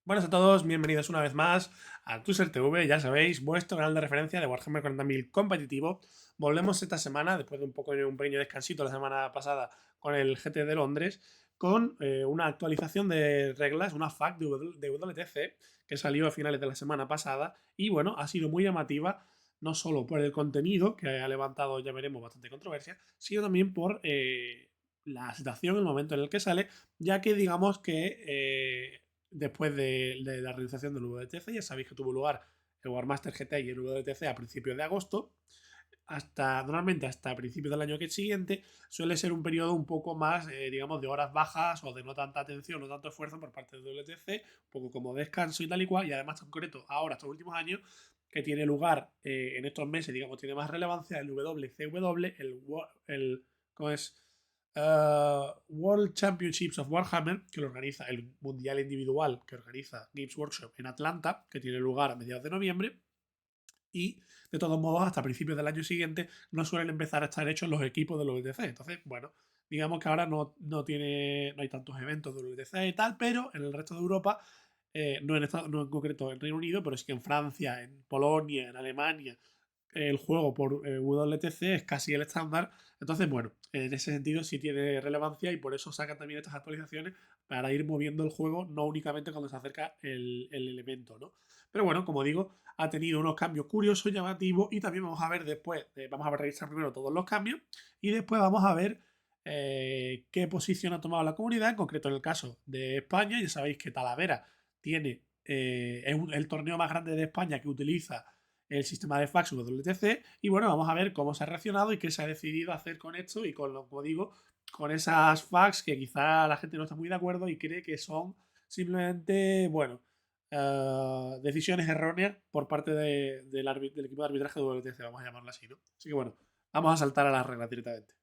Buenas a todos, bienvenidos una vez más a Tuser TV, ya sabéis, vuestro canal de referencia de Warhammer 40.000 competitivo. Volvemos esta semana, después de un pequeño descansito la semana pasada con el GT de Londres, con una actualización de reglas, una FAQ de WTC que salió a finales de la semana pasada y bueno, ha sido muy llamativa, no solo por el contenido, que ha levantado, ya veremos, bastante controversia, sino también por la situación, el momento en el que sale, ya que digamos que después de la realización del WTC. Ya sabéis que tuvo lugar el Warmaster GT y el WTC a principios de agosto. Normalmente hasta principios del año que siguiente suele ser un periodo un poco más, digamos, de horas bajas o de no tanta atención, no tanto esfuerzo por parte del WTC, un poco como descanso y tal y cual, y además en concreto ahora, estos últimos años, que tiene lugar en estos meses, digamos, tiene más relevancia el WCW, ¿cómo es? World Championships of Warhammer, que lo organiza el Mundial Individual que organiza Games Workshop en Atlanta, que tiene lugar a mediados de noviembre. Y de todos modos, hasta principios del año siguiente no suelen empezar a estar hechos los equipos del WTC. Entonces, bueno, digamos que ahora no hay tantos eventos del WTC y tal, pero en el resto de Europa, no en concreto en Reino Unido, pero sí que en Francia, en Polonia, en Alemania, el juego por WTC es casi el estándar. Entonces, bueno, en ese sentido sí tiene relevancia y por eso sacan también estas actualizaciones para ir moviendo el juego, no únicamente cuando se acerca el elemento, ¿no? Pero bueno, como digo, ha tenido unos cambios curiosos, llamativos y también vamos a ver después, vamos a revisar primero todos los cambios y después vamos a ver qué posición ha tomado la comunidad, en concreto en el caso de España. Ya sabéis que Talavera es el torneo más grande de España que utiliza el sistema de fax WTC y bueno, vamos a ver cómo se ha reaccionado y qué se ha decidido hacer con esto y con, como digo, con esas fax que quizá la gente no está muy de acuerdo y cree que son simplemente, bueno, decisiones erróneas por parte del equipo de arbitraje de WTC, vamos a llamarlo así, ¿no? Así que bueno, vamos a saltar a las reglas directamente.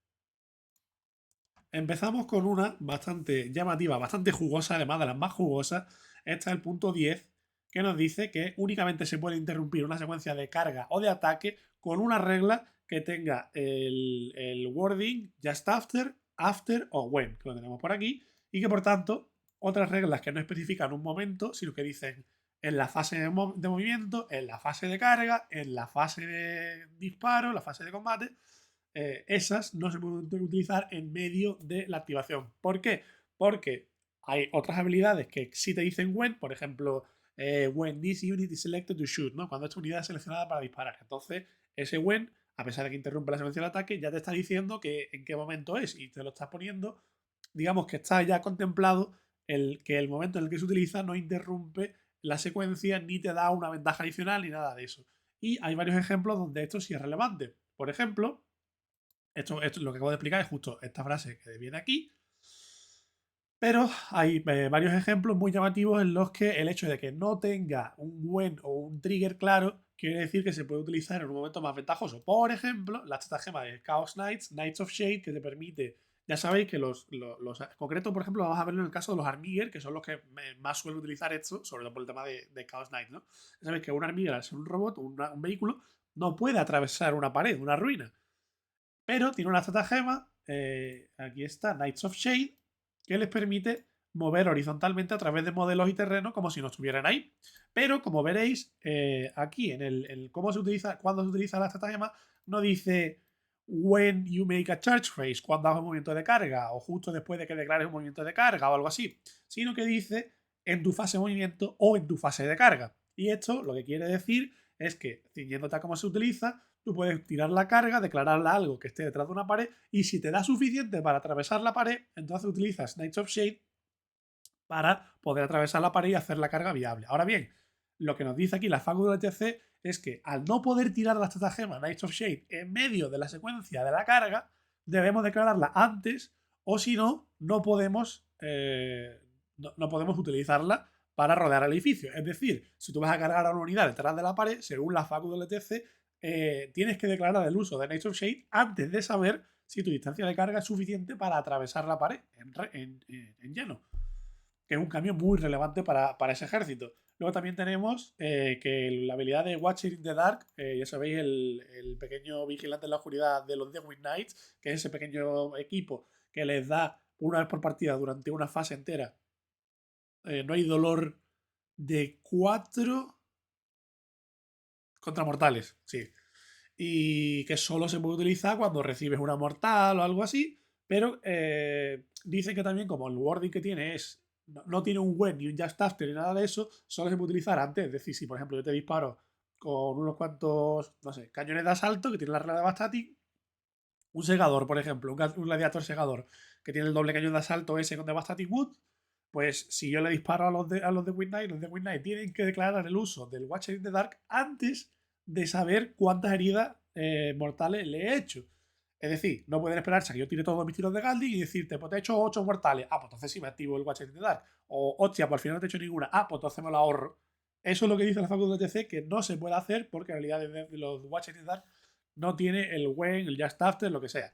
Empezamos con una bastante llamativa, bastante jugosa, además de las más jugosas. Este es el punto 10, que nos dice que únicamente se puede interrumpir una secuencia de carga o de ataque con una regla que tenga el wording just after, after o when, que lo tenemos por aquí, y que por tanto otras reglas que no especifican un momento, sino que dicen en la fase de movimiento, en la fase de carga, en la fase de disparo, la fase de combate, esas no se pueden utilizar en medio de la activación. ¿Por qué? Porque hay otras habilidades que sí te dicen when, por ejemplo, when this unit is selected to shoot, ¿no? Cuando esta unidad es seleccionada para disparar. Entonces, ese when, a pesar de que interrumpe la secuencia de ataque, ya te está diciendo que en qué momento es y te lo estás poniendo, digamos que está ya contemplado que el momento en el que se utiliza no interrumpe la secuencia ni te da una ventaja adicional ni nada de eso. Y hay varios ejemplos donde esto sí es relevante. Por ejemplo, esto lo que acabo de explicar es justo esta frase que viene aquí. Pero hay varios ejemplos muy llamativos en los que el hecho de que no tenga un buen o un trigger claro quiere decir que se puede utilizar en un momento más ventajoso. Por ejemplo, la estratagema de Chaos Knights, Knights of Shade, que te permite, ya sabéis que los concretos, por ejemplo, vamos a verlo en el caso de los Armigger, que son los que más suelen utilizar esto, sobre todo por el tema de Chaos Knights, ¿no? Ya sabéis que un Armigger, al ser un robot, un vehículo, no puede atravesar una pared, una ruina. Pero tiene una estratagema, aquí está, Knights of Shade, que les permite mover horizontalmente a través de modelos y terrenos como si no estuvieran ahí. Pero como veréis, aquí en el cómo se utiliza, cuando se utiliza la estratagema, no dice when you make a charge phase, cuando hagas un movimiento de carga, o justo después de que declares un movimiento de carga o algo así, sino que dice en tu fase de movimiento o en tu fase de carga. Y esto lo que quiere decir es que, ciñéndote a cómo se utiliza, tú puedes tirar la carga, declararla algo que esté detrás de una pared, y si te da suficiente para atravesar la pared, entonces utilizas Knights of Shade para poder atravesar la pared y hacer la carga viable. Ahora bien, lo que nos dice aquí la FAQ del ETC es que al no poder tirar la estratagema Knights of Shade en medio de la secuencia de la carga, debemos declararla antes, o si no, no podemos utilizarla para rodear el edificio. Es decir, si tú vas a cargar a una unidad detrás de la pared, según la FAQ del ETC, tienes que declarar el uso de Knights of Shade antes de saber si tu distancia de carga es suficiente para atravesar la pared en lleno, que es un cambio muy relevante para ese ejército. Luego también tenemos que la habilidad de Watcher in the Dark, ya sabéis, el pequeño vigilante en la oscuridad de los The Wing Knights, que es ese pequeño equipo que les da una vez por partida durante una fase entera. No hay dolor de 4 contra mortales, sí. Y que solo se puede utilizar cuando recibes una mortal o algo así. Pero dicen que también, como el wording que tiene es. No tiene un web ni un just after ni nada de eso, solo se puede utilizar antes. Es decir, si por ejemplo yo te disparo con unos cuantos, no sé, cañones de asalto que tienen la regla de Devastating, un segador, por ejemplo, un gladiator segador que tiene el doble cañón de asalto ese con Devastating Wood, pues si yo le disparo a los de Win Knight, los de Win Knight tienen que declarar el uso del Watcher in the Dark antes de saber cuántas heridas mortales le he hecho. Es decir, no pueden esperarse a que yo tire todos mis tiros de Galding y decirte, pues te he hecho 8 mortales. Ah, pues entonces sí me activo el Watcher in the Dark. O, hostia, pues al final no te he hecho ninguna. Ah, pues entonces me lo ahorro. Eso es lo que dice la facultad de TC, que no se puede hacer porque en realidad los Watcher in the Dark no tiene el When, el Just After, lo que sea.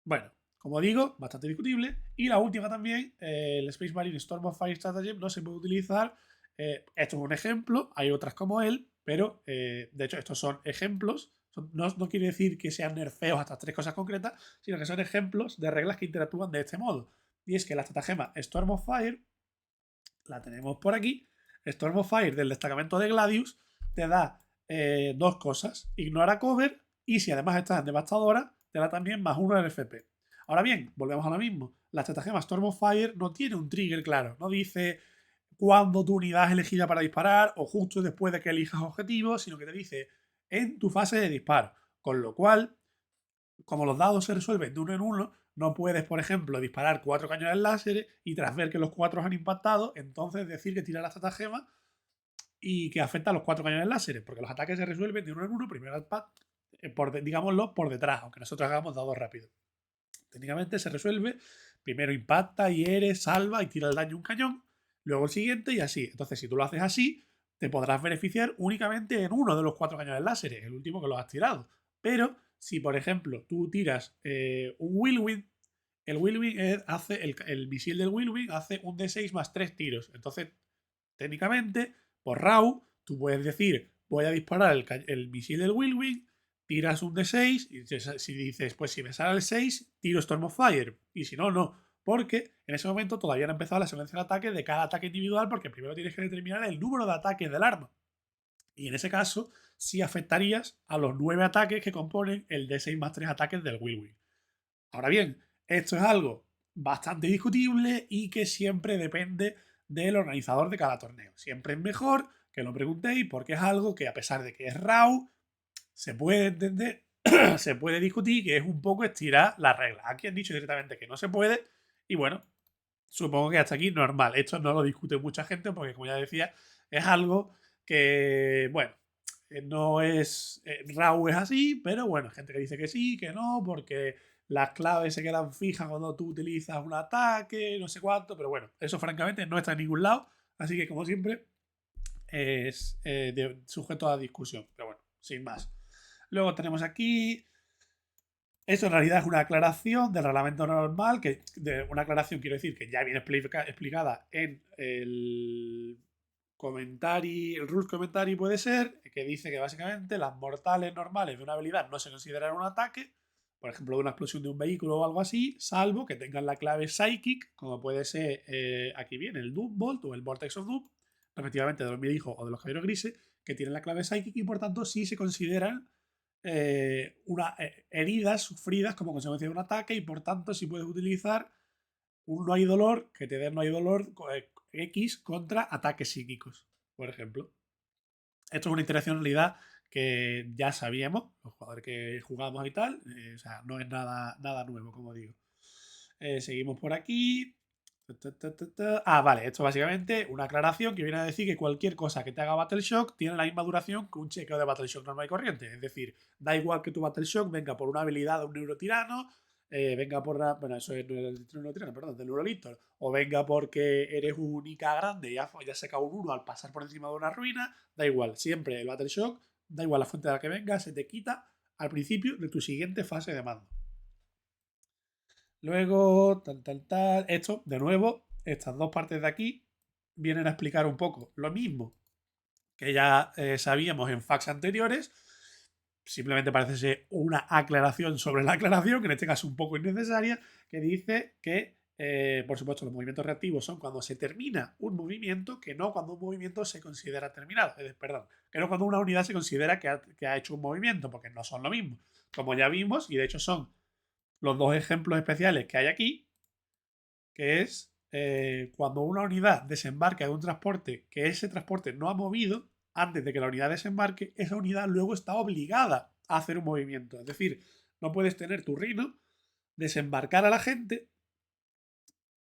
Bueno, como digo, bastante discutible. Y la última también, el Space Marine Storm of Fire Stratagem no se puede utilizar. Esto es un ejemplo, hay otras como él, pero de hecho estos son ejemplos. No quiere decir que sean nerfeos hasta 3 cosas concretas, sino que son ejemplos de reglas que interactúan de este modo. Y es que la estratagema Storm of Fire, la tenemos por aquí. Storm of Fire del destacamento de Gladius te da 2 cosas: ignora cover, y si además estás en devastadora, te da también +1 al FP. Ahora bien, volvemos a lo mismo. La estratagema Storm of Fire no tiene un trigger claro. No dice cuándo tu unidad es elegida para disparar o justo después de que elijas objetivos, sino que te dice en tu fase de disparo. Con lo cual, como los dados se resuelven de uno en uno, no puedes, por ejemplo, disparar 4 cañones láser y tras ver que los 4 han impactado, entonces decir que tira la estratagema y que afecta a los 4 cañones láser, porque los ataques se resuelven de uno en uno, primero digámoslo, por detrás, aunque nosotros hagamos dados rápidos. Técnicamente se resuelve, primero impacta, hiere, salva y tira el daño un cañón, luego el siguiente y así. Entonces, si tú lo haces así, te podrás beneficiar únicamente en uno de los 4 cañones láser, el último que los has tirado. Pero si, por ejemplo, tú tiras un Whirlwind, el Whirlwind hace, el misil del Whirlwind hace un D6 más 3 tiros. Entonces, técnicamente, por RAW, tú puedes decir, voy a disparar el misil del Whirlwind, tiras un D6 y si dices, pues si me sale el 6, tiro Storm of Fire. Y si no, no. Porque en ese momento todavía no ha empezado la secuencia de ataque de cada ataque individual, porque primero tienes que determinar el número de ataques del arma. Y en ese caso, sí afectarías a los 9 ataques que componen el D6 más 3 ataques del Whirlwind. Ahora bien, esto es algo bastante discutible y que siempre depende del organizador de cada torneo. Siempre es mejor que lo preguntéis porque es algo que, a pesar de que es RAW, se puede entender, se puede discutir, que es un poco estirar las reglas. Aquí han dicho directamente que no se puede y bueno, supongo que hasta aquí normal. Esto no lo discute mucha gente porque, como ya decía, es algo que, bueno, no es. RAW es así, pero bueno, gente que dice que sí, que no, porque las claves se quedan fijas cuando tú utilizas un ataque, no sé cuánto, pero bueno, eso francamente no está en ningún lado. Así que, como siempre, es sujeto a discusión. Pero bueno, sin más. Luego tenemos aquí. Esto en realidad es una aclaración del reglamento normal, una aclaración quiero decir que ya viene explicada en el comentario, el rules commentary puede ser, que dice que básicamente las mortales normales de una habilidad no se consideran un ataque, por ejemplo de una explosión de un vehículo o algo así, salvo que tengan la clave Psychic, como puede ser, aquí viene el Doom Bolt o el Vortex of Doom, respectivamente de los Midijos o de los Caballeros Grises, que tienen la clave Psychic y por tanto sí se consideran heridas sufridas como consecuencia de un ataque y por tanto si puedes utilizar un no hay dolor que te dé no hay dolor X contra ataques psíquicos, por ejemplo. Esto es una interacción en realidad que ya sabíamos, los jugadores que jugamos y tal, o sea, no es nada nuevo, como digo. Seguimos por aquí. Vale, esto básicamente una aclaración que viene a decir que cualquier cosa que te haga Battle Shock tiene la misma duración que un chequeo de Battle Shock normal y corriente. Es decir, da igual que tu Battle Shock venga por una habilidad de un neurotirano, venga por bueno, eso es neurotirano, perdón, del Neurolitor, o venga porque eres un única grande y ya saca un 1 al pasar por encima de una ruina, da igual, siempre el Battle Shock, da igual la fuente de la que venga, se te quita al principio de tu siguiente fase de mando. Luego, tal. Esto, de nuevo, estas dos partes de aquí vienen a explicar un poco lo mismo que ya sabíamos en facts anteriores. Simplemente parece ser una aclaración sobre la aclaración, que en este caso un poco innecesaria, que dice que Por supuesto, los movimientos reactivos son cuando se termina un movimiento, que no cuando un movimiento se considera terminado. Perdón, que no cuando una unidad se considera que ha hecho un movimiento, porque no son lo mismo. Como ya vimos, y de hecho son los dos ejemplos especiales que hay aquí, que es cuando una unidad desembarca de un transporte que ese transporte no ha movido, antes de que la unidad desembarque, esa unidad luego está obligada a hacer un movimiento. Es decir, no puedes tener tu Rhino, desembarcar a la gente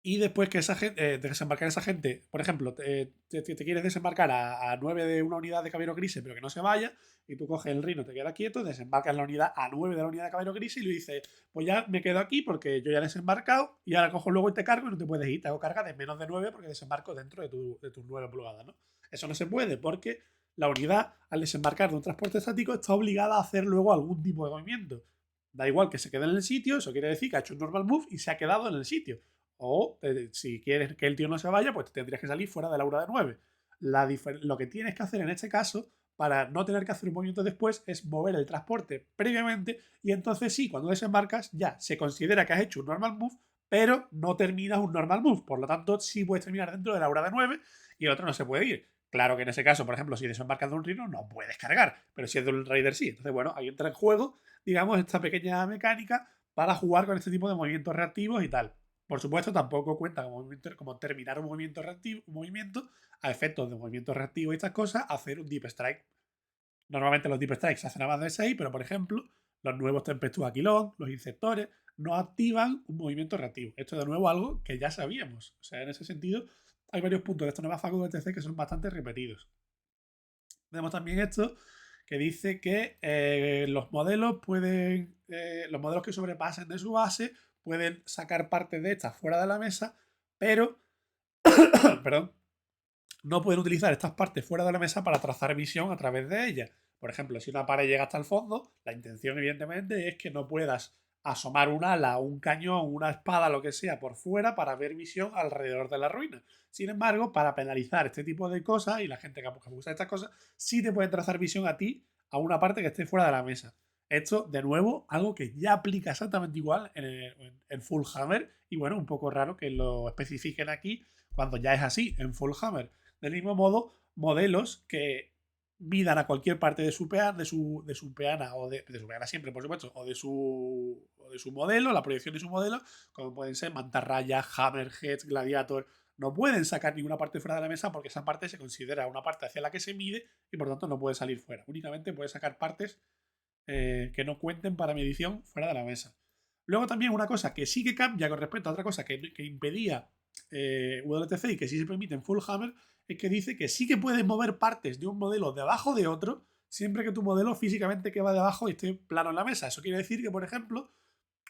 y después que esa gente, desembarcar a esa gente, por ejemplo, te quieres desembarcar a 9 de una unidad de caballero gris, pero que no se vaya, y tú coges el Rhino, te quedas quieto, desembarcas la unidad a 9 de la unidad de caballero gris y le dices, pues ya me quedo aquí porque yo ya he desembarcado y ahora cojo luego y te cargo y no te puedes ir. Te hago carga de menos de 9 porque desembarco dentro de tus 9 pulgadas, ¿no? Eso no se puede porque la unidad, al desembarcar de un transporte estático, está obligada a hacer luego algún tipo de movimiento. Da igual que se quede en el sitio, eso quiere decir que ha hecho un normal move y se ha quedado en el sitio. O si quieres que el tío no se vaya, pues tendrías que salir fuera de la hora de 9. Lo que tienes que hacer en este caso, para no tener que hacer un movimiento después, es mover el transporte previamente y entonces sí, cuando desembarcas ya se considera que has hecho un normal move, pero no terminas un normal move. Por lo tanto, sí puedes terminar dentro de la hora de 9 y el otro no se puede ir. Claro que en ese caso, por ejemplo, si desembarcas de un Rhino, no puedes cargar, pero si es de un Raider, sí. Entonces, bueno, ahí entra en juego, digamos, esta pequeña mecánica para jugar con este tipo de movimientos reactivos y tal. Por supuesto, tampoco cuenta como terminar un movimiento reactivo, un movimiento a efectos de movimiento reactivo y estas cosas, hacer un Deep Strike. Normalmente los Deep Strikes se hacen a más de 6, pero por ejemplo, los nuevos Tempestuous Aquilón, los Insectores, no activan un movimiento reactivo. Esto es de nuevo algo que ya sabíamos. O sea, en ese sentido, hay varios puntos de esta nueva facu de TC que son bastante repetidos. Tenemos también esto que dice que los modelos pueden. Los modelos que sobrepasen de su base pueden sacar parte de estas fuera de la mesa, pero. Perdón. No pueden utilizar estas partes fuera de la mesa para trazar visión a través de ellas. Por ejemplo, si una pared llega hasta el fondo, la intención, evidentemente, es que no puedas asomar un ala, un cañón, una espada, lo que sea, por fuera para ver visión alrededor de la ruina. Sin embargo, para penalizar este tipo de cosas y la gente que usa estas cosas, sí te pueden trazar visión a ti, a una parte que esté fuera de la mesa. Esto, de nuevo, algo que ya aplica exactamente igual en Full Hammer. Y bueno, un poco raro que lo especifiquen aquí cuando ya es así en Full Hammer. Del mismo modo, modelos que midan a cualquier parte de su peana, de su peana o de su peana siempre, por supuesto, o de su modelo, la proyección de su modelo, como pueden ser mantarrayas, hammerheads, gladiator, no pueden sacar ninguna parte fuera de la mesa porque esa parte se considera una parte hacia la que se mide y por tanto no puede salir fuera. Únicamente puede sacar partes que no cuenten para medición fuera de la mesa. Luego también una cosa que sí que cambia con respecto a otra cosa que impedía WTC y que sí se permite en Full Hammer es que dice que sí que puedes mover partes de un modelo debajo de otro siempre que tu modelo físicamente que va debajo esté plano en la mesa. Eso quiere decir que, por ejemplo,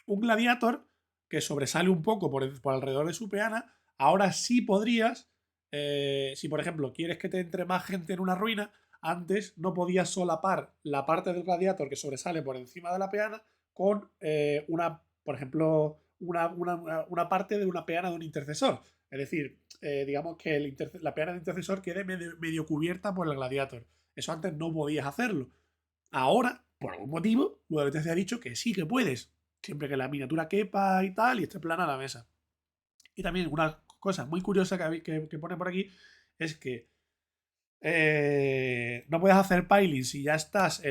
un gladiator que sobresale un poco por alrededor de su peana, ahora sí podrías, si por ejemplo quieres que te entre más gente en una ruina, antes no podías solapar la parte del gladiator que sobresale por encima de la peana con por ejemplo, una parte de una peana de un intercesor. Es decir, digamos que la peana del intercesor quede medio cubierta por el gladiator. Eso antes no podías hacerlo. Ahora, por algún motivo, WTC ha dicho que sí que puedes, siempre que la miniatura quepa y tal, y esté plana a la mesa. Y también una cosa muy curiosa que pone por aquí es que no puedes hacer piling si ya estás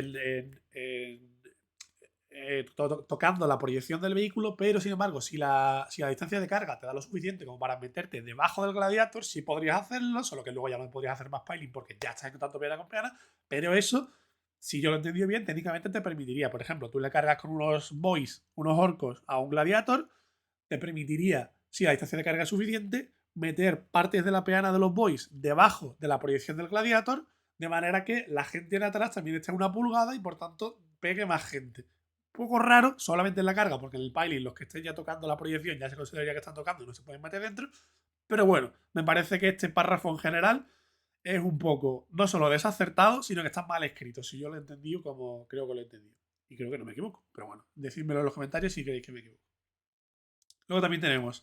tocando la proyección del vehículo, pero sin embargo, si la distancia de carga te da lo suficiente como para meterte debajo del gladiator, sí podrías hacerlo, solo que luego ya no podrías hacer más piling porque ya estás en tanto peana con peana, pero eso, si yo lo he entendido bien, técnicamente te permitiría, por ejemplo, tú le cargas con unos boys, unos orcos a un gladiator, te permitiría, si la distancia de carga es suficiente, meter partes de la peana de los boys debajo de la proyección del gladiator, de manera que la gente de atrás también esté a una pulgada y por tanto pegue más gente. Un poco raro, solamente en la carga, porque en el piling los que estén ya tocando la proyección ya se consideraría que están tocando y no se pueden meter dentro. Pero bueno, me parece que este párrafo en general es un poco, no solo desacertado, sino que está mal escrito. Si yo lo he entendido como creo que lo he entendido. Y creo que no me equivoco. Pero bueno, decídmelo en los comentarios si creéis que me equivoco. Luego también tenemos.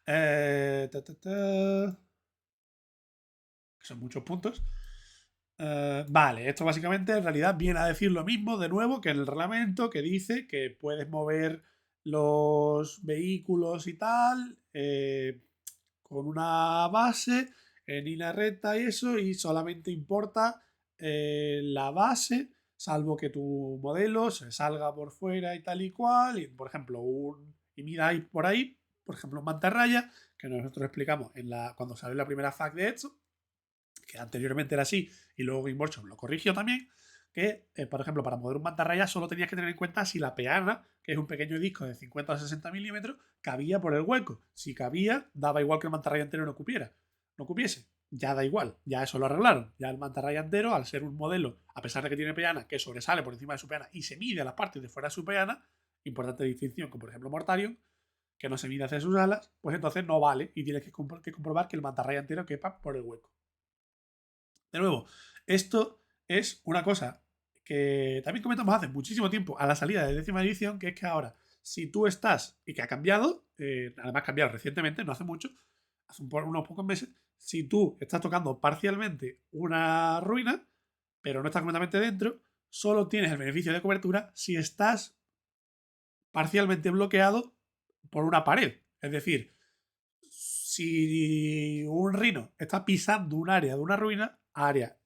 Eh, ta, ta, ta, son muchos puntos. Vale, esto básicamente en realidad viene a decir lo mismo de nuevo que en el reglamento que dice que puedes mover los vehículos y tal, con una base en línea recta y eso, y solamente importa la base, salvo que tu modelo se salga por fuera y tal y cual, y por ejemplo, y mira ahí por ahí, por ejemplo, un mantarraya, que nosotros explicamos cuando salió la primera FAQ de esto, que anteriormente era así, y luego Game Workshop lo corrigió también, que, por ejemplo, para mover un mantarraya solo tenías que tener en cuenta si la peana, que es un pequeño disco de 50 o 60 milímetros, cabía por el hueco. Si cabía, daba igual que el mantarraya entero no cupiese. Ya da igual, ya eso lo arreglaron. Ya el mantarraya entero, al ser un modelo, a pesar de que tiene peana, que sobresale por encima de su peana y se mide a las partes de fuera de su peana, importante distinción, como por ejemplo Mortarion, que no se mide hacia sus alas, pues entonces no vale y tienes que comprobar que el mantarraya entero quepa por el hueco. De nuevo, esto es una cosa que también comentamos hace muchísimo tiempo a la salida de décima edición, que es que ahora, si tú estás, y que ha cambiado, además ha cambiado recientemente, no hace mucho, hace unos pocos meses, si tú estás tocando parcialmente una ruina, pero no estás completamente dentro, solo tienes el beneficio de cobertura si estás parcialmente bloqueado por una pared. Es decir, si un rino está pisando un área de una ruina, área,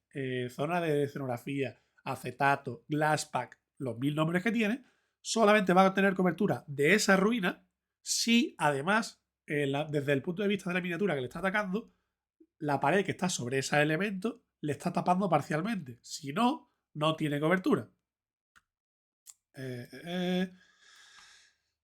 zona de escenografía, acetato, glasspack, los 1000 nombres que tiene, solamente va a tener cobertura de esa ruina si además, desde el punto de vista de la miniatura que le está atacando, la pared que está sobre ese elemento le está tapando parcialmente. Si no, no tiene cobertura. Eh, eh, eh.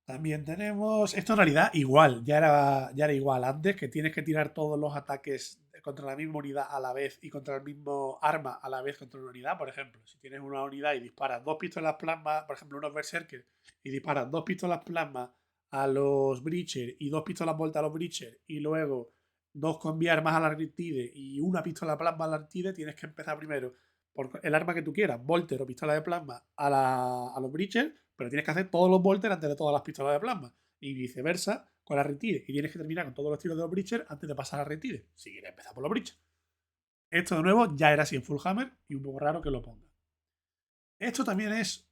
También tenemos. Esto en realidad igual, ya era igual antes, que tienes que tirar todos los ataques contra la misma unidad a la vez y contra el mismo arma a la vez contra una unidad. Por ejemplo, si tienes una unidad y disparas dos pistolas plasma, por ejemplo, unos berserkers, y disparas dos pistolas plasma a los breacher y dos pistolas volta a los breacher, y luego dos combi armas a la Artide y una pistola plasma a la Artide, tienes que empezar primero por el arma que tú quieras, volter o pistola de plasma a los breacher, pero tienes que hacer todos los volters antes de todas las pistolas de plasma. Y viceversa con la retire. Y tienes que terminar con todos los tiros de los breachers antes de pasar a la retire. Si quieres empezar por los breachers. Esto de nuevo ya era así en Full Hammer y un poco raro que lo ponga. Esto también es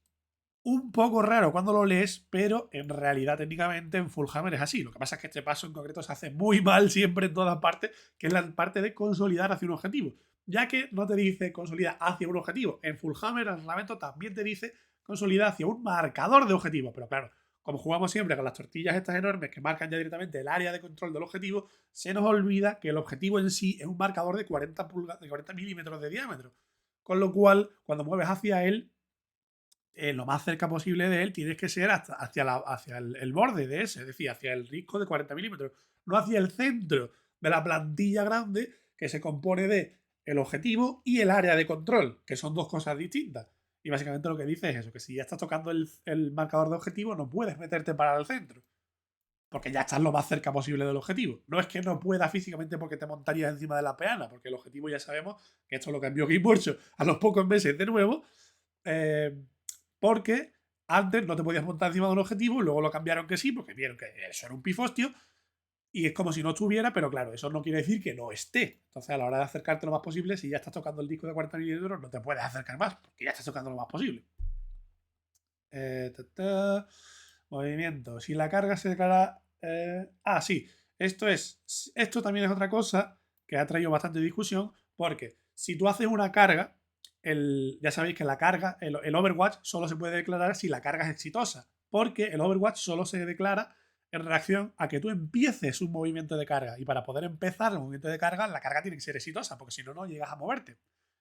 un poco raro cuando lo lees, pero en realidad técnicamente en Full Hammer es así. Lo que pasa es que este paso en concreto se hace muy mal siempre en todas partes, que es la parte de consolidar hacia un objetivo. Ya que no te dice consolida hacia un objetivo. En Full Hammer el reglamento también te dice consolida hacia un marcador de objetivo. Pero claro, como jugamos siempre con las tortillas estas enormes que marcan ya directamente el área de control del objetivo, se nos olvida que el objetivo en sí es un marcador de 40, de 40 milímetros de diámetro. Con lo cual, cuando mueves hacia él, lo más cerca posible de él tienes que ser hacia el borde de ese, es decir, hacia el risco de 40 milímetros, no hacia el centro de la plantilla grande que se compone de el objetivo y el área de control, que son dos cosas distintas. Y básicamente lo que dice es eso, que si ya estás tocando el marcador de objetivo, no puedes meterte para el centro, porque ya estás lo más cerca posible del objetivo. No es que no pueda físicamente porque te montarías encima de la peana, porque el objetivo ya sabemos que esto lo cambió Game Workshop a los pocos meses de nuevo. Porque antes no te podías montar encima de un objetivo, luego lo cambiaron que sí, porque vieron que eso era un pifostio, y es como si no estuviera, pero claro, eso no quiere decir que no esté. Entonces, a la hora de acercarte lo más posible, si ya estás tocando el disco de 40 milímetros, no te puedes acercar más, porque ya estás tocando lo más posible. Movimiento. Si la carga se declara. Sí. Esto también es otra cosa que ha traído bastante discusión, porque si tú haces una carga, ya sabéis que la carga, el Overwatch solo se puede declarar si la carga es exitosa, porque el Overwatch solo se declara en reacción a que tú empieces un movimiento de carga, y para poder empezar el movimiento de carga, la carga tiene que ser exitosa, porque si no, no llegas a moverte.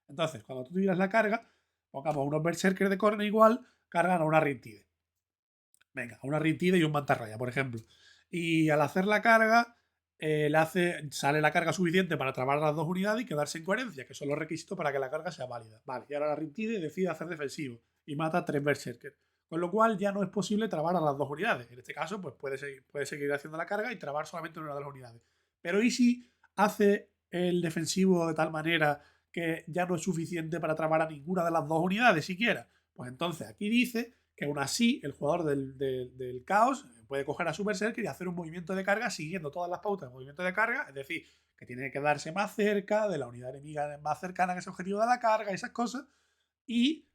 Entonces, cuando tú tiras la carga, pongamos unos berserkers de corner igual, cargan a una Riptide. Venga, a una Riptide y un mantarraya, por ejemplo. Y al hacer la carga, sale la carga suficiente para trabar las dos unidades y quedarse en coherencia, que son los requisitos para que la carga sea válida. Vale, y ahora la Riptide decide hacer defensivo y mata a 3 berserkers. Con lo cual ya no es posible trabar a las dos unidades. En este caso, pues puede seguir haciendo la carga y trabar solamente una de las unidades. Pero ¿y si hace el defensivo de tal manera que ya no es suficiente para trabar a ninguna de las dos unidades siquiera? Pues entonces aquí dice que aún así el jugador del caos puede coger a su berserker y hacer un movimiento de carga siguiendo todas las pautas de movimiento de carga, es decir, que tiene que quedarse más cerca de la unidad enemiga más cercana a ese objetivo de la carga y esas cosas, y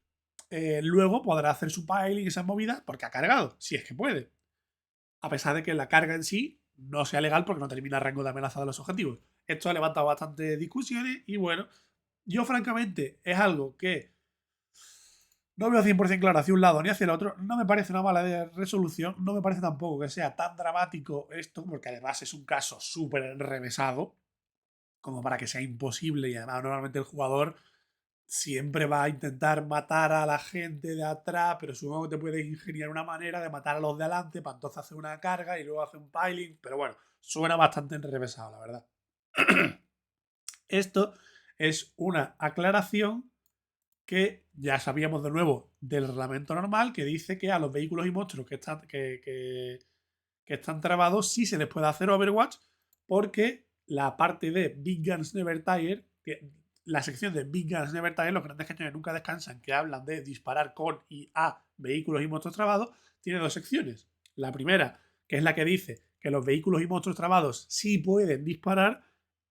luego podrá hacer su piling y esas movidas porque ha cargado, si es que puede. a pesar de que la carga en sí no sea legal porque no termina el rango de amenaza de los objetivos. Esto ha levantado bastantes discusiones y bueno, yo francamente es algo que no veo 100% claro hacia un lado ni hacia el otro. No me parece una mala resolución. No me parece tampoco que sea tan dramático esto, porque además es un caso súper enrevesado, como para que sea imposible. Y además, normalmente el jugador siempre va a intentar matar a la gente de atrás, pero supongo que te puedes ingeniar una manera de matar a los de adelante para entonces hacer una carga y luego hacer un piling. Pero bueno, suena bastante enrevesado, la verdad. Esto es una aclaración que ya sabíamos de nuevo del reglamento normal, que dice que a los vehículos y monstruos que están trabados sí se les puede hacer Overwatch, porque la parte de Big Guns Never Tire, la sección de Big Guns Never Tire, los grandes cañones nunca descansan, que hablan de disparar con y a vehículos y monstruos trabados, tiene dos secciones. La primera, que es la que dice que los vehículos y monstruos trabados sí pueden disparar,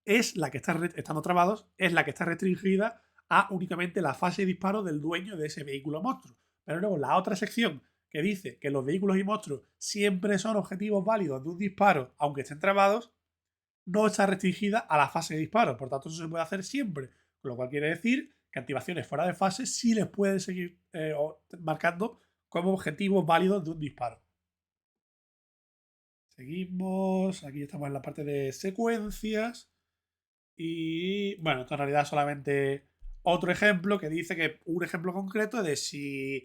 es la que está estando trabados, es la que está restringida a únicamente la fase de disparo del dueño de ese vehículo monstruo. Pero luego la otra sección que dice que los vehículos y monstruos siempre son objetivos válidos de un disparo, aunque estén trabados, no está restringida a la fase de disparo. Por tanto, eso se puede hacer siempre. Con lo cual quiere decir que activaciones fuera de fase sí les pueden seguir marcando como objetivos válidos de un disparo. Seguimos. Aquí estamos en la parte de secuencias. Y bueno, esto en realidad es solamente otro ejemplo que dice que un ejemplo concreto de si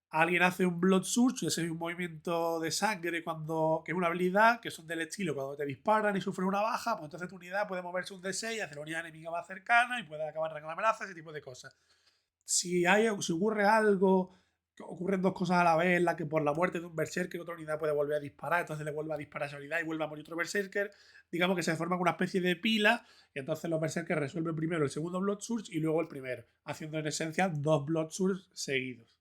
alguien hace un Blood Surge, ese es un movimiento de sangre cuando que es una habilidad que son del estilo cuando te disparan y sufres una baja, pues entonces tu unidad puede moverse un D6 hacia la unidad enemiga más cercana y puede acabar con la amenaza, ese tipo de cosas. Si ocurre algo, ocurren dos cosas a la vez, en la que por la muerte de un berserker otra unidad puede volver a disparar, entonces le vuelve a disparar a esa unidad y vuelve a morir otro berserker, digamos que se forma una especie de pila y entonces los berserkers resuelven primero el segundo Blood Surge y luego el primero, haciendo en esencia dos Blood Surge seguidos.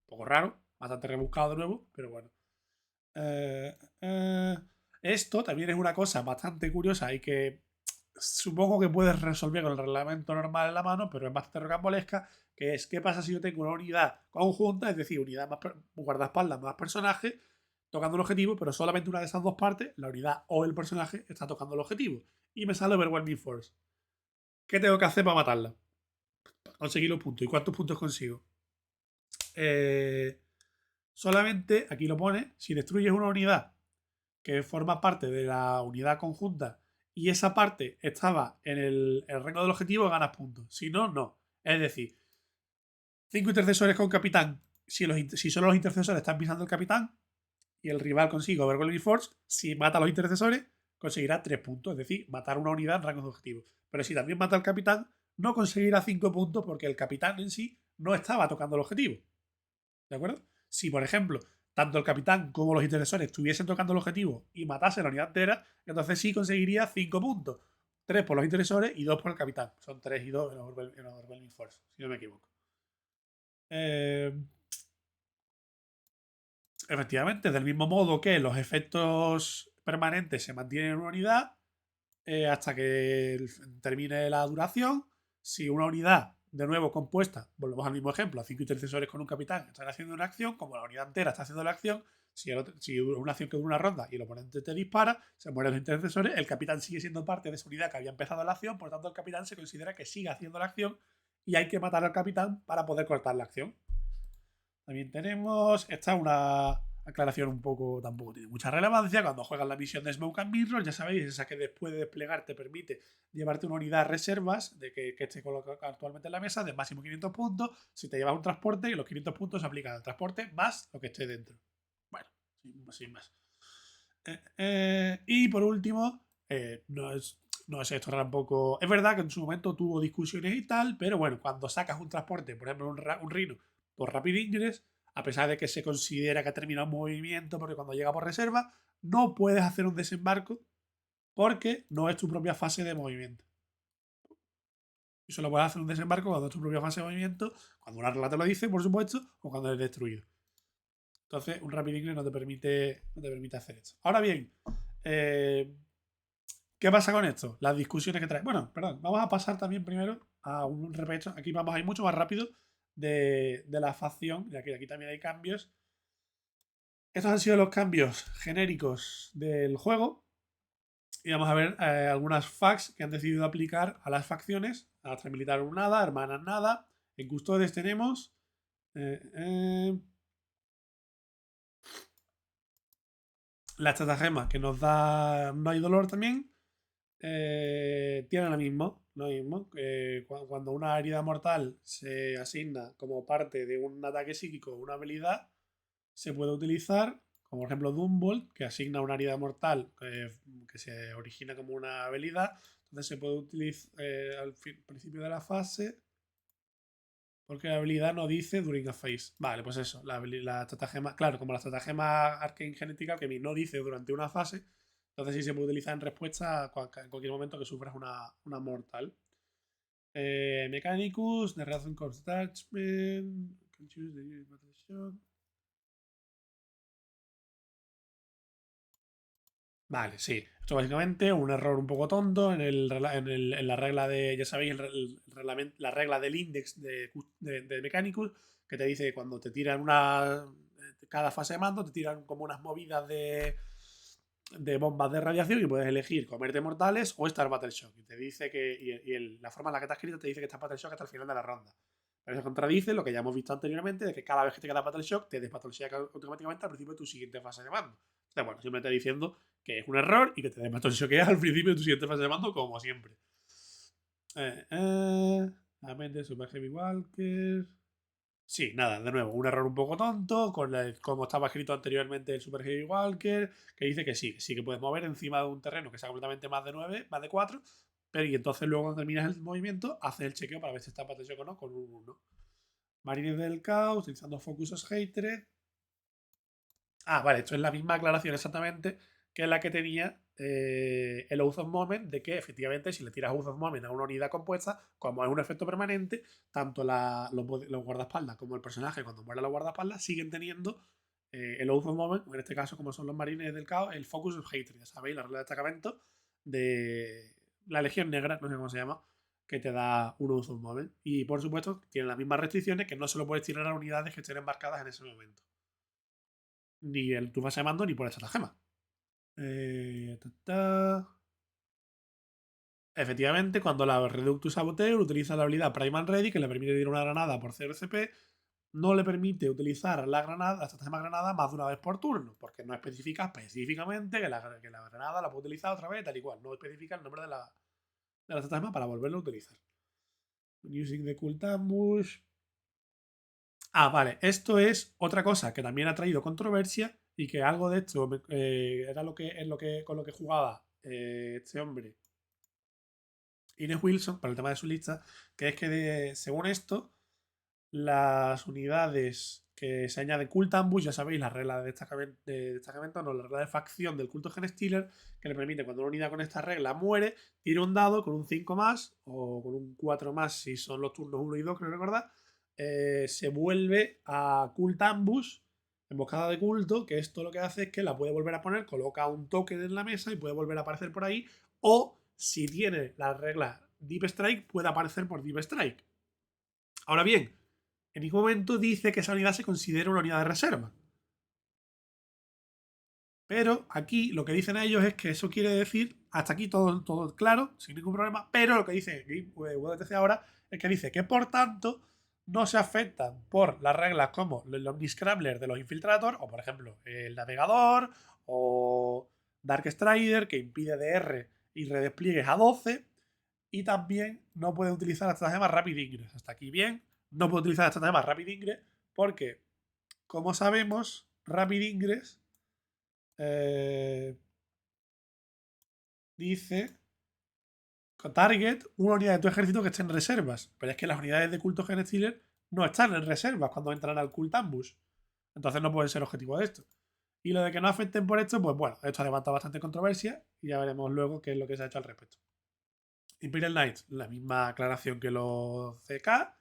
Un poco raro, bastante rebuscado de nuevo, pero bueno. Eh, eh, Esto también es una cosa bastante curiosa y que supongo que puedes resolver con el reglamento normal en la mano, pero es bastante rocambolesca, que es qué pasa si yo tengo una unidad conjunta, es decir, unidad más guardaespaldas más personaje, tocando el objetivo, pero solamente una de esas dos partes, la unidad o el personaje, está tocando el objetivo. Y me sale Overwhelming Force. ¿Qué tengo que hacer para matarla? Conseguir los puntos. ¿Y cuántos puntos consigo? Solamente, aquí lo pone, si destruyes una unidad que forma parte de la unidad conjunta y esa parte estaba en el rango del objetivo, ganas puntos. Si no, no. Es decir, 5 intercesores con capitán. Si solo los intercesores están pisando el capitán y el rival consigue Overwhelming Force, si mata a los intercesores, conseguirá 3 puntos. Es decir, matar una unidad en rango de objetivo. Pero si también mata al capitán, no conseguirá 5 puntos porque el capitán en sí no estaba tocando el objetivo. ¿De acuerdo? Si, por ejemplo, tanto el capitán como los intercesores estuviesen tocando el objetivo y matasen la unidad entera, entonces sí conseguiría 5 puntos. 3 por los intercesores y 2 por el capitán. Son 3 y 2 en Overwhelming Force, si no me equivoco. Eh, Efectivamente, del mismo modo que los efectos permanentes se mantienen en una unidad hasta que termine la duración. Si una unidad, de nuevo compuesta, volvemos al mismo ejemplo, a 5 intercesores con un capitán están haciendo una acción, como la unidad entera está haciendo la acción, si una acción que dura una ronda y el oponente te dispara, se mueren los intercesores, el capitán sigue siendo parte de esa unidad que había empezado la acción, por lo tanto el capitán se considera que sigue haciendo la acción y hay que matar al capitán para poder cortar la acción. También tenemos, esta es una aclaración un poco, tampoco tiene mucha relevancia. Cuando juegas la misión de Smoke and Mirror, ya sabéis, esa que después de desplegar te permite llevarte una unidad de reservas de que esté colocada actualmente en la mesa de máximo 500 puntos. Si te llevas un transporte, los 500 puntos se aplican al transporte más lo que esté dentro. Bueno, sin más. Y por último, no es esto tampoco. Es verdad que en su momento tuvo discusiones y tal, pero bueno, cuando sacas un transporte, por ejemplo, un Rhino por Rapid Ingress, a pesar de que se considera que ha terminado un movimiento, porque cuando llega por reserva, no puedes hacer un desembarco porque no es tu propia fase de movimiento. Y solo puedes hacer un desembarco cuando es tu propia fase de movimiento, cuando una regla te lo dice, por supuesto, o cuando eres destruido. Entonces, un Rapid Ingress no te permite hacer esto. Ahora bien, ¿qué pasa con esto? Las discusiones que trae. Bueno, perdón, vamos a pasar también primero a un repecho. Aquí vamos a ir mucho más rápido de la facción, ya que aquí también hay cambios. Estos han sido los cambios genéricos del juego. Y vamos a ver algunas facts que han decidido aplicar a las facciones. Astra militar nada, hermanas nada. En custodes tenemos eh, eh, la estratagema que nos da no hay dolor también. Tiene lo mismo. Cuando una herida mortal se asigna como parte de un ataque psíquico o una habilidad, se puede utilizar, como por ejemplo Doombolt, que asigna una herida mortal que se origina como una habilidad. Entonces se puede utilizar al principio de la fase, porque la habilidad no dice during a phase. Vale, pues eso, la estratagema, claro, como la estratagema Arcane Genetic Alchemy no dice durante una fase, entonces sí se puede utilizar en respuesta en cualquier momento que sufras una mortal. Mechanicus, The Rhythm Corps Attachment, can choose the battle shock. Vale, sí. Esto básicamente un error un poco tonto en la regla de, ya sabéis, la regla del index de Mechanicus, que te dice que cuando te tiran cada fase de mando, te tiran como unas movidas de bombas de radiación y puedes elegir comerte mortales o estar Battle Shock. Y te dice que, la forma en la que te has escrito te dice que estás Battle Shock hasta el final de la ronda. Pero eso contradice lo que ya hemos visto anteriormente, de que cada vez que te queda Battle Shock, te des Battle Shock automáticamente al principio de tu siguiente fase de mando. Entonces, bueno, simplemente diciendo que es un error y que te des Battle Shock al principio de tu siguiente fase de mando, como siempre. Nuevamente, Super Heavy Walker. Sí, nada, de nuevo, un error un poco tonto, como estaba escrito anteriormente el Super Heavy Walker, que dice que sí que puedes mover encima de un terreno que sea completamente más de 9, más de 4, pero y entonces luego cuando terminas el movimiento, haces el chequeo para ver si está Battle o no con un 1. Marines del Caos, utilizando Focus Hatred. Ah, vale, esto es la misma aclaración exactamente que la que tenía el Oath of Moment, de que efectivamente si le tiras Oath of Moment a una unidad compuesta, como es un efecto permanente, tanto los guardaespaldas como el personaje cuando muere los guardaespaldas siguen teniendo el Oath of Moment, o en este caso como son los marines del caos, el Focus of Hatred, ya sabéis, la regla de destacamento de la Legión Negra, no sé cómo se llama, que te da un Oath of Moment. Y por supuesto tiene las mismas restricciones que no se lo puedes tirar a unidades que estén embarcadas en ese momento. Ni en tu fase de mando ni por estratagema. Eh, ta, ta. Efectivamente, cuando la Reductus Saboteur utiliza la habilidad Prime and Ready, que le permite tirar una granada por 0 CP, no le permite utilizar la estratagema granada más de una vez por turno, porque no especifica específicamente que la granada la puede utilizar otra vez, tal y cual. No especifica el nombre de la estratagema para volverlo a utilizar. Using the Cult Ambush. Ah, vale. Esto es otra cosa que también ha traído controversia y que algo de esto era con lo que jugaba este hombre Ines Wilson para el tema de su lista, que es que según esto, las unidades que se añaden Cult Ambush, ya sabéis, la regla de destacamento, no, la regla de facción del culto Genestealer, que le permite cuando una unidad con esta regla muere, tira un dado con un 5 más o con un 4 más si son los turnos 1 y 2, creo recordar, se vuelve a Cult Ambush, emboscada de culto, que esto lo que hace es que la puede volver a poner, coloca un token en la mesa y puede volver a aparecer por ahí, o si tiene la regla Deep Strike, puede aparecer por Deep Strike. Ahora bien, en ningún momento dice que esa unidad se considera una unidad de reserva. Pero aquí lo que dicen ellos es que eso quiere decir, hasta aquí todo claro, sin ningún problema, pero lo que dice WTC ahora es que dice que por tanto no se afectan por las reglas como el Omniscrambler de los Infiltrator, o por ejemplo el Navegador, o Dark Strider, que impide DR y redespliegues a 12, y también no puede utilizar la estratagema Rapid Ingress. Hasta aquí bien, no puede utilizar la estratagema Rapid Ingress porque, como sabemos, Rapid Ingress dice target una unidad de tu ejército que esté en reservas. Pero es que las unidades de culto Genestealer no están en reservas cuando entran al Cult Ambush. Entonces no pueden ser objetivo de esto. Y lo de que no afecten por esto, pues bueno, esto ha levantado bastante controversia y ya veremos luego qué es lo que se ha hecho al respecto. Imperial Knights, la misma aclaración que los CK.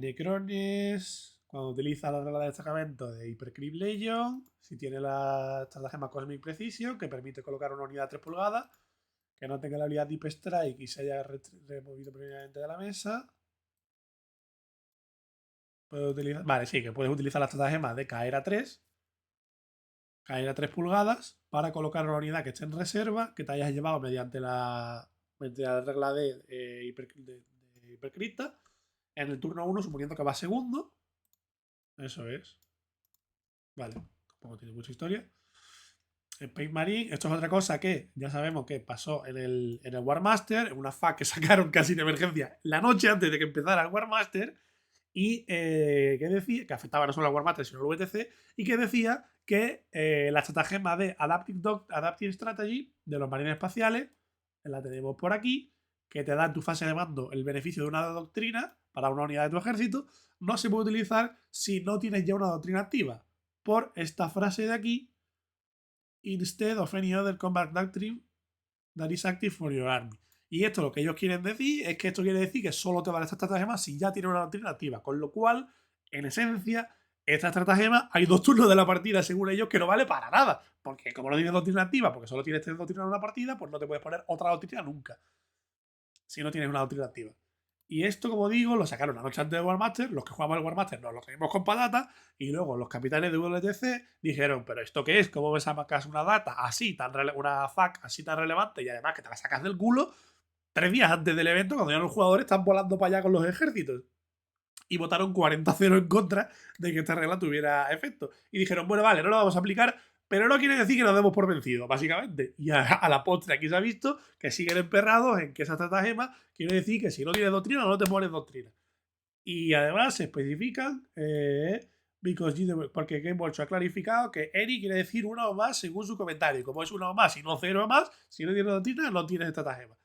Necrones, cuando utiliza la regla de destacamento de Hypercrypt Legion, si tiene la estratagema Cosmic Precision, que permite colocar una unidad de 3 pulgadas, que no tenga la habilidad Deep Strike y se haya removido previamente de la mesa, Puedes utilizar, vale, sí, que puedes utilizar la estratagema de caer a 3 pulgadas para colocar una unidad que esté en reserva, que te hayas llevado mediante la regla de hipercripta, en el turno 1, suponiendo que va segundo. Eso es. Vale, tampoco tiene mucha historia. Space Marine, esto es otra cosa que ya sabemos que pasó en el Warmaster, en una FAQ que sacaron casi de emergencia la noche antes de que empezara el Warmaster, y que decía que afectaba no solo al Warmaster sino al VTC, y que decía que la estratagema de Adaptive Strategy de los marines espaciales, la tenemos por aquí, que te da en tu fase de mando el beneficio de una doctrina para una unidad de tu ejército, no se puede utilizar si no tienes ya una doctrina activa. Por esta frase de aquí, instead of any other combat doctrine that is active for your army. Y esto lo que ellos quieren decir es que esto quiere decir que solo te vale esta estratagema si ya tiene una doctrina activa. Con lo cual, en esencia, esta estratagema hay 2 turnos de la partida, según ellos, que no vale para nada. Porque como no tienes doctrina activa, porque solo tienes 3 doctrinas en una partida, pues no te puedes poner otra doctrina nunca. Si no tienes una doctrina activa. Y esto, como digo, lo sacaron la noche antes del Warmaster. Los que jugamos el Warmaster nos lo tenemos con patata. Y luego los capitanes de WTC dijeron: ¿pero esto qué es? ¿Cómo me sacas una data así, una FAQ así tan relevante? Y además que te la sacas del culo 3 días antes del evento, cuando ya los jugadores están volando para allá con los ejércitos. Y votaron 40-0 en contra de que esta regla tuviera efecto. Y dijeron: bueno, vale, no lo vamos a aplicar, pero no quiere decir que nos demos por vencidos, básicamente. Y a la postre aquí se ha visto que siguen emperrados en que esa estratagema quiere decir que si no tienes doctrina, no te pones doctrina. Y además se especifican, porque Game Watch ha clarificado que any quiere decir una o más según su comentario. Y como es una o más y no 0 o más, si no tienes doctrina, no tienes estratagema.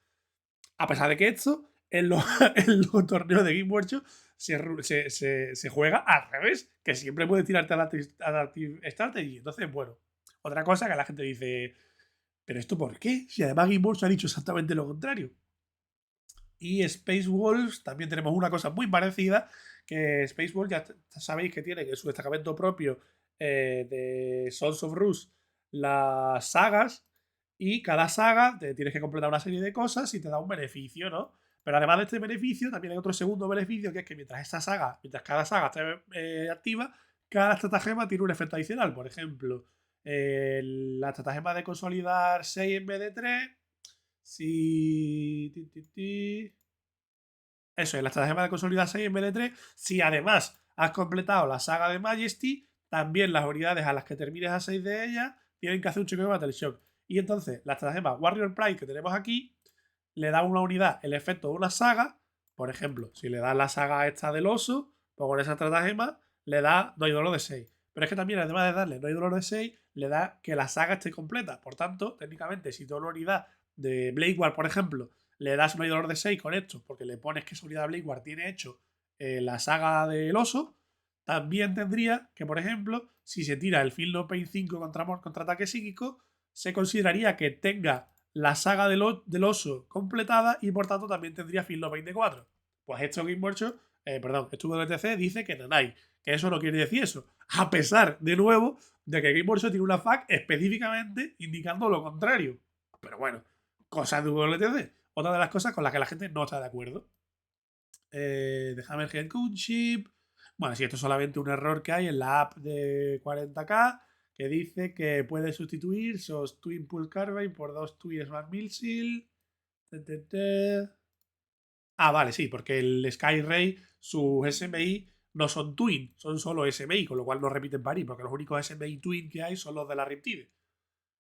A pesar de que esto, en los, en los torneos de Game Workshop, se juega al revés, que siempre puedes tirarte Adaptive Strategy. Entonces, bueno, otra cosa que la gente dice: ¿pero esto por qué? Si además Game Workshop ha dicho exactamente lo contrario. Y Space Wolves también tenemos una cosa muy parecida, que Space Wolves ya sabéis que tiene en su destacamento propio de Sons of Rus las sagas, y cada saga te tienes que completar una serie de cosas y te da un beneficio, ¿no? Pero además de este beneficio, también hay otro segundo beneficio, que es que mientras cada saga esté activa, cada estratagema tiene un efecto adicional. Por ejemplo, la estratagema de consolidar 6 en vez de 3. Si. Eso es, la estratagema de consolidar 6 en vez de 3. Si además has completado la saga de Majesty, también las unidades a las que termines a 6 de ellas tienen que hacer un chequeo de Battle Shock. Y entonces, la estratagema Warrior Pride que tenemos aquí le da a una unidad el efecto de una saga. Por ejemplo, si le das la saga esta del oso, pues con esa estratagema le da no hay dolor de 6. Pero es que también, además de darle no hay dolor de 6, le da que la saga esté completa. Por tanto, técnicamente, si toda una unidad de Blade War, por ejemplo, le das no hay dolor de 6 con esto, porque le pones que esa unidad de Blade War tiene hecho la saga del oso, también tendría que, por ejemplo, si se tira el Feel No Pain 5 contra ataque psíquico, se consideraría que tenga la saga del oso completada y por tanto también tendría Feel No Pain de 4. Pues esto Game Workshop, esto WTC dice que nanay, que eso no quiere decir eso. A pesar, de nuevo, de que Game Workshop tiene una FAQ específicamente indicando lo contrario. Pero bueno, cosas de WTC. Otra de las cosas con las que la gente no está de acuerdo. De Hammerhead Gunship. Bueno, sí, esto es solamente un error que hay en la app de 40K, que dice que puede sustituir esos Twin Pulse Carbine por 2 Twin Smart Missile. Ah, vale, sí, porque el Skyray, sus SMI no son Twin, son solo SMI, con lo cual no repiten Paris, porque los únicos SMI Twin que hay son los de la Riptide.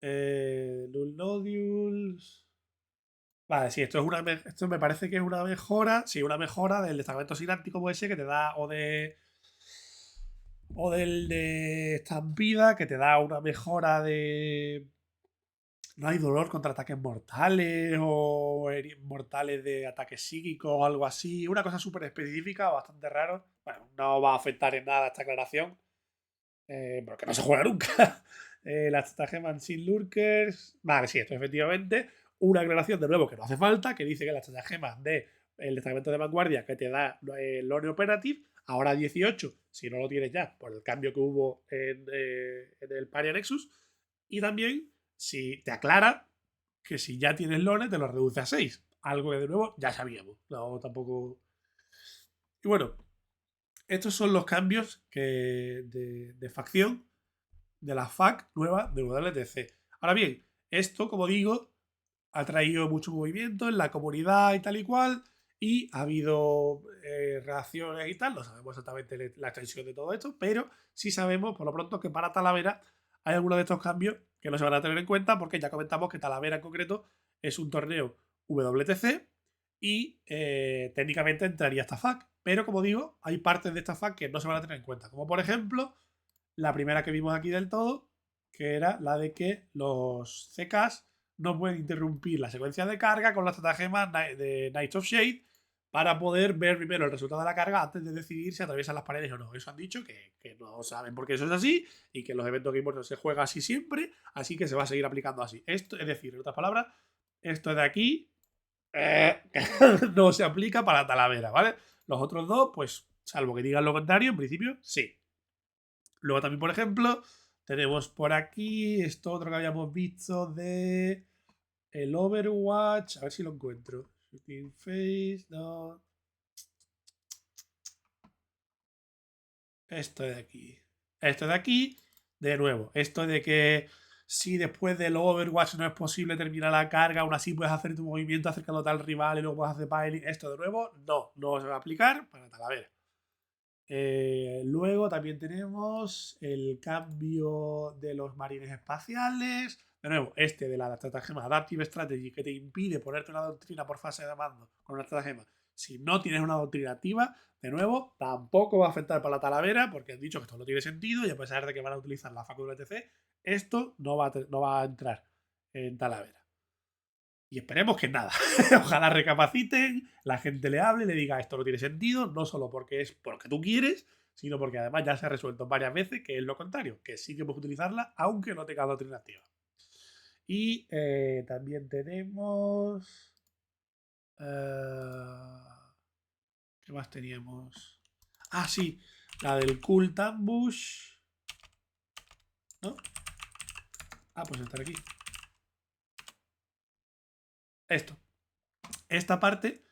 Null Nodules. Vale, sí, esto me parece que es una mejora. Sí, una mejora del destacamento sináptico puede ser que te da, o del de estampida, que te da una mejora de. No hay dolor contra ataques mortales o mortales de ataques psíquicos o algo así. Una cosa súper específica, bastante raro. Bueno, no va a afectar en nada esta aclaración, porque no se juega nunca. La estratagema sin lurkers. Vale, sí, esto efectivamente. Una aclaración de nuevo que no hace falta, que dice que la estratagema de el destacamento de vanguardia que te da el Lone Operative, ahora 18, si no lo tienes ya, por el cambio que hubo en el Paria Nexus. Y también, si te aclara que si ya tienes Lone, te lo reduce a 6. Algo que de nuevo ya sabíamos. No, tampoco. Y bueno, estos son los cambios de facción de la FAQ nueva de WTC. Ahora bien, esto, como digo, ha traído mucho movimiento en la comunidad y tal y cual, y ha habido reacciones y tal. No sabemos exactamente la extensión de todo esto, pero sí sabemos, por lo pronto, que para Talavera hay algunos de estos cambios que no se van a tener en cuenta, porque ya comentamos que Talavera en concreto es un torneo WTC y técnicamente entraría esta FAQ. Pero como digo, hay partes de esta FAQ que no se van a tener en cuenta, como por ejemplo la primera que vimos aquí del todo, que era la de que los CKs no pueden interrumpir la secuencia de carga con la estratagema de Knights of Shade para poder ver primero el resultado de la carga antes de decidir si atraviesan las paredes o no. Eso han dicho que no saben por qué eso es así y que en los eventos Game Over se juega así siempre, así que se va a seguir aplicando así. Esto, es decir, en otras palabras, esto de aquí no se aplica para Talavera, ¿vale? Los otros dos, pues, salvo que digan lo contrario, en principio, sí. Luego también, por ejemplo, tenemos por aquí esto otro que habíamos visto de el Overwatch. A ver si lo encuentro. Shooting Face, no. Esto de aquí. Esto de aquí, de nuevo. Esto de que si después del Overwatch no es posible terminar la carga, aún así puedes hacer tu movimiento acercándote al rival y luego puedes hacer piling. Esto de nuevo, no se va a aplicar para Talavera. Luego también tenemos el cambio de los marines espaciales. De nuevo, este de la estratagema Adaptive Strategy que te impide ponerte una doctrina por fase de mando con una estratagema. Si no tienes una doctrina activa, de nuevo, tampoco va a afectar para la Talavera porque han dicho que esto no tiene sentido y a pesar de que van a utilizar la facu WTC, esto no va a entrar en Talavera. Y esperemos que nada. Ojalá recapaciten, la gente le hable y le diga esto no tiene sentido, no solo porque es porque tú quieres, sino porque además ya se ha resuelto varias veces que es lo contrario, que sí que puedes utilizarla aunque no tenga doctrina activa. Y también tenemos... ¿Qué más teníamos? Ah, sí, la del Cult Ambush. ¿No? Ah, pues estar aquí. Esto. Esta parte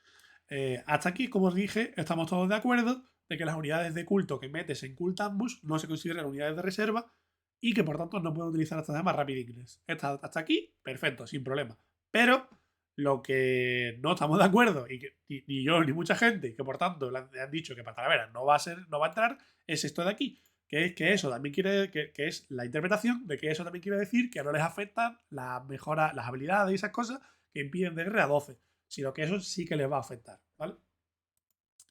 hasta aquí, como os dije, estamos todos de acuerdo de que las unidades de culto que metes en Cult Ambush no se consideran unidades de reserva y que por tanto no pueden utilizar estas armas Rapid Ingress. Hasta aquí, perfecto, sin problema. Pero lo que no estamos de acuerdo, y que ni yo ni mucha gente, y que por tanto le han dicho que para Talavera no va a entrar, es esto de aquí. Que es que eso también quiere, que es la interpretación de que eso también quiere decir que no les afectan las mejoras, las habilidades y esas cosas que impiden de guerra a 12, sino que eso sí que les va a afectar, ¿vale?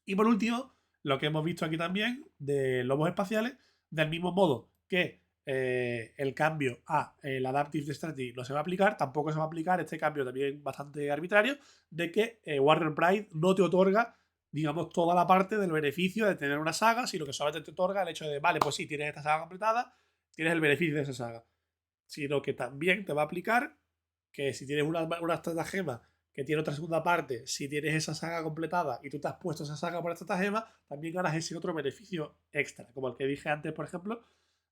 Y por último, lo que hemos visto aquí también de lobos espaciales, del mismo modo que el cambio a el Adaptive Strategy no se va a aplicar, tampoco se va a aplicar este cambio también bastante arbitrario de que Warrior Pride no te otorga, digamos, toda la parte del beneficio de tener una saga, sino que solamente te otorga el hecho de, vale, pues sí, tienes esta saga completada, tienes el beneficio de esa saga. Sino que también te va a aplicar que si tienes una estratagema que tiene otra segunda parte, si tienes esa saga completada y tú te has puesto esa saga por estratagema, también ganas ese otro beneficio extra, como el que dije antes, por ejemplo,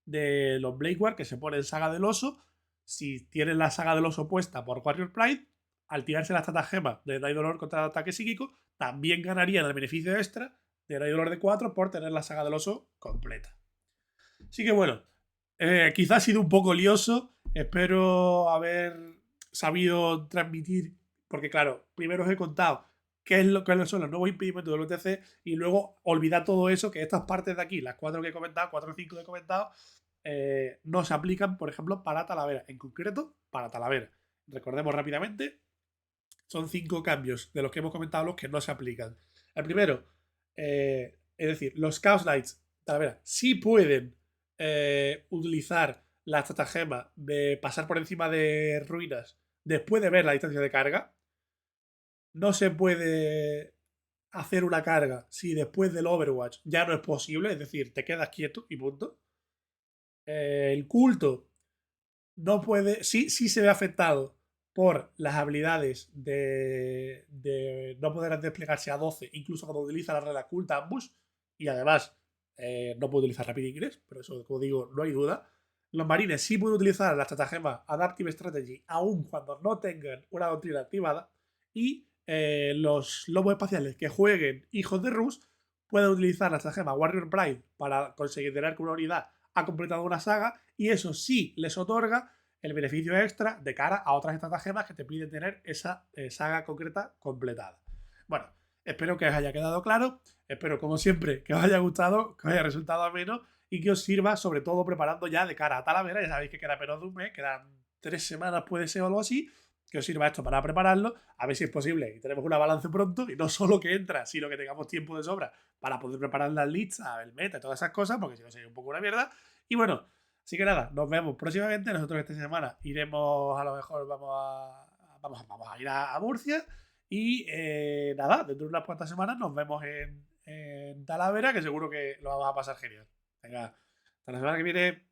de los Blade War, que se pone en saga del oso. Si tienes la saga del oso puesta por Warrior Pride, al tirarse la estratagema de No hay dolor contra el ataque psíquico, también ganarían el beneficio extra de No hay dolor de 4 por tener la saga del oso completa. Así que bueno, quizás ha sido un poco lioso. Espero haber sabido transmitir, porque claro, primero os he contado qué es lo que son los nuevos impedimentos del UTC y luego olvidar todo eso, que estas partes de aquí, las cuatro que he comentado, cuatro o cinco que he comentado, no se aplican, por ejemplo, para Talavera, en concreto para Talavera. Recordemos rápidamente, son 5 cambios de los que hemos comentado los que no se aplican. El primero, es decir, los Chaos Knights, Talavera, sí pueden utilizar la estratagema de pasar por encima de ruinas después de ver la distancia de carga. No se puede hacer una carga si después del Overwatch ya no es posible, es decir, te quedas quieto y punto. El culto no puede, sí se ve afectado por las habilidades de no poder desplegarse a 12, incluso cuando utiliza la regla Culta Ambush, y además no puede utilizar Rapid Ingress, pero eso, como digo, no hay duda. Los marines sí pueden utilizar la estratagema Adaptive Strategy aun cuando no tengan una doctrina activada, y los lobos espaciales que jueguen Hijos de Rus puedes utilizar la estratagema Warrior Pride para conseguir tener que una unidad ha completado una saga y eso sí les otorga el beneficio extra de cara a otras estratagemas que te piden tener esa saga concreta completada. Bueno, espero que os haya quedado claro, espero como siempre que os haya gustado, que os haya resultado ameno y que os sirva sobre todo preparando ya de cara a Talavera, ya sabéis que queda menos de un mes, quedan 3 semanas puede ser o algo así, que os sirva esto para prepararlo, a ver si es posible y tenemos una balance pronto y no solo que entra, sino que tengamos tiempo de sobra para poder preparar las listas, el meta y todas esas cosas, porque si no sería un poco una mierda. Y bueno, así que nada, nos vemos próximamente. Nosotros esta semana iremos, a lo mejor vamos a ir a Murcia. Y nada, dentro de unas cuantas semanas nos vemos en Talavera, que seguro que lo vamos a pasar genial. Venga, hasta la semana que viene.